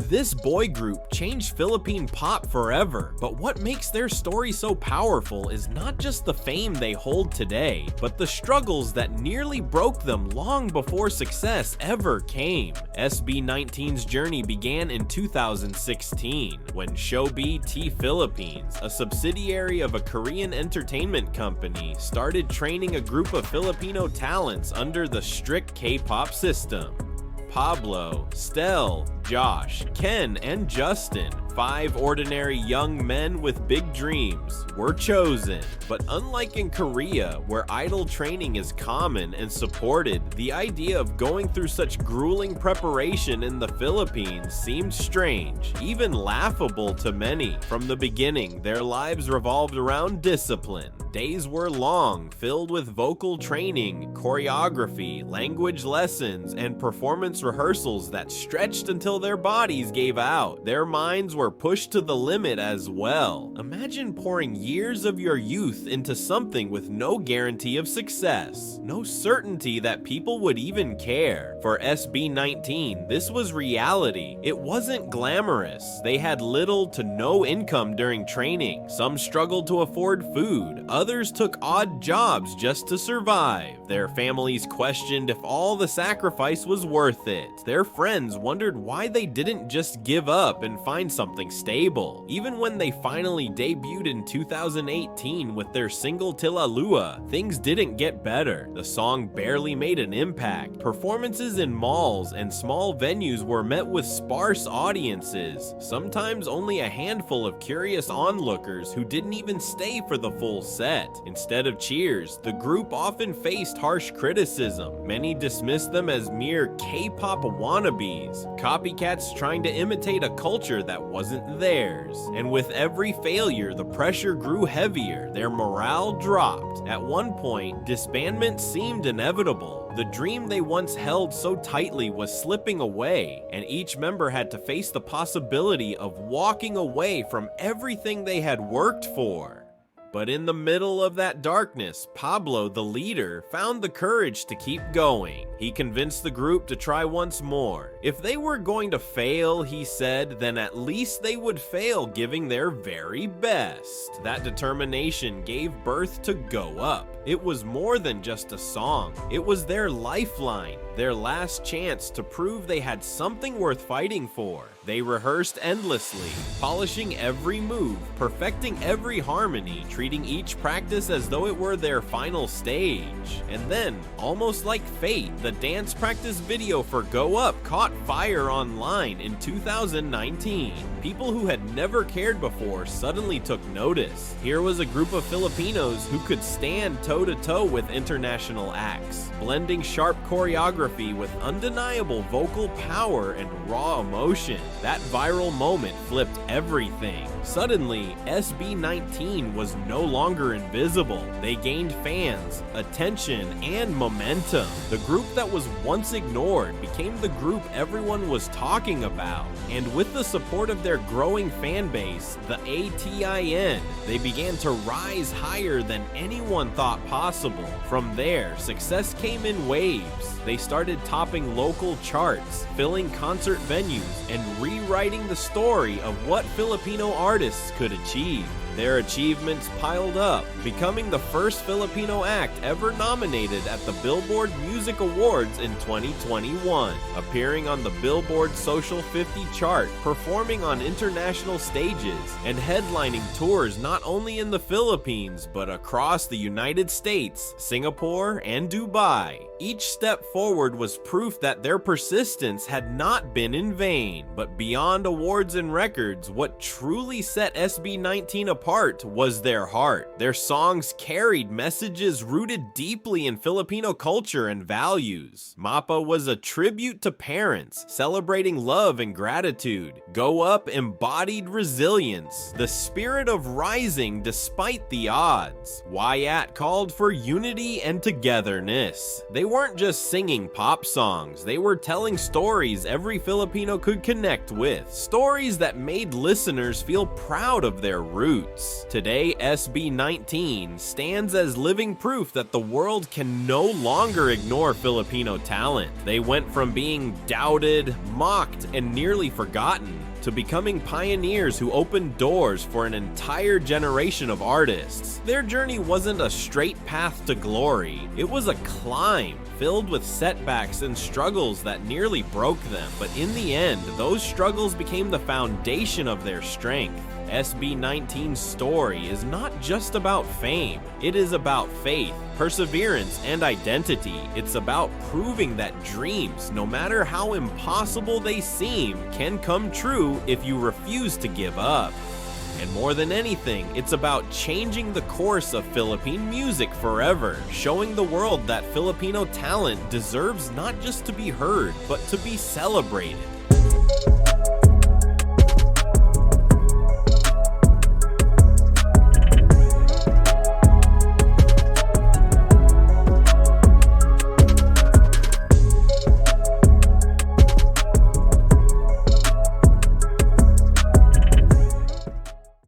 This boy group changed Philippine pop forever, but what makes their story so powerful is not just the fame they hold today, but the struggles that nearly broke them long before success ever came. SB19's journey began in 2016, when Showbiz Philippines, a subsidiary of a Korean entertainment company, started training a group of Filipino talents under the strict K-pop system. Pablo, Stel, Josh, Ken, and Justin, 5 ordinary young men with big dreams, were chosen. But unlike in Korea, where idol training is common and supported, the idea of going through such grueling preparation in the Philippines seemed strange, even laughable to many. From the beginning, their lives revolved around discipline. Days were long, filled with vocal training, choreography, language lessons, and performance rehearsals that stretched until their bodies gave out. Their minds were pushed to the limit as well. Imagine pouring years of your youth into something with no guarantee of success, no certainty that people would even care. For SB19, this was reality. It wasn't glamorous. They had little to no income during training. Some struggled to afford food. Others took odd jobs just to survive. Their families questioned if all the sacrifice was worth it. Their friends wondered why they didn't just give up and find something stable. Even when they finally debuted in 2018 with their single Tila Lua, things didn't get better. The song barely made an impact. Performances in malls and small venues were met with sparse audiences, sometimes only a handful of curious onlookers who didn't even stay for the full set. Instead of cheers, the group often faced harsh criticism. Many dismissed them as mere K-pop wannabes, copycats trying to imitate a culture that wasn't theirs. And with every failure, the pressure grew heavier. Their morale dropped. At one point, disbandment seemed inevitable. The dream they once held so tightly was slipping away, and each member had to face the possibility of walking away from everything they had worked for. But in the middle of that darkness, Pablo, the leader, found the courage to keep going. He convinced the group to try once more. If they were going to fail, he said, then at least they would fail giving their very best. That determination gave birth to Go Up. It was more than just a song. It was their lifeline, their last chance to prove they had something worth fighting for. They rehearsed endlessly, polishing every move, perfecting every harmony, treating each practice as though it were their final stage. And then, almost like fate, the dance practice video for Go Up caught fire online in 2019. People who had never cared before suddenly took notice. Here was a group of Filipinos who could stand toe-to-toe with international acts, blending sharp choreography with undeniable vocal power and raw emotion. That viral moment flipped everything. Suddenly, SB19 was no longer invisible. They gained fans, attention, and momentum. The group that was once ignored became the group everyone was talking about. And with the support of their growing fan base, the ATIN, they began to rise higher than anyone thought possible. From there, success came in waves. They started topping local charts, filling concert venues, and rewriting the story of what Filipino artists could achieve. Their achievements piled up, becoming the first Filipino act ever nominated at the Billboard Music Awards in 2021, appearing on the Billboard Social 50 chart, performing on international stages, and headlining tours not only in the Philippines, but across the United States, Singapore, and Dubai. Each step forward was proof that their persistence had not been in vain. But beyond awards and records, what truly set SB19 apart was their heart. Their songs carried messages rooted deeply in Filipino culture and values. Mapa was a tribute to parents, celebrating love and gratitude. Go Up embodied resilience, the spirit of rising despite the odds. Wyatt called for unity and togetherness. They They weren't just singing pop songs, they were telling stories every Filipino could connect with, stories that made listeners feel proud of their roots. Today, SB19 stands as living proof that the world can no longer ignore Filipino talent. They went from being doubted, mocked, and nearly forgotten to becoming pioneers who opened doors for an entire generation of artists. Their journey wasn't a straight path to glory, it was a climb filled with setbacks and struggles that nearly broke them. But in the end, those struggles became the foundation of their strength. SB19's story is not just about fame, it is about faith, perseverance, and identity. It's about proving that dreams, no matter how impossible they seem, can come true if you refuse to give up. And more than anything, it's about changing the course of Philippine music forever, showing the world that Filipino talent deserves not just to be heard, but to be celebrated.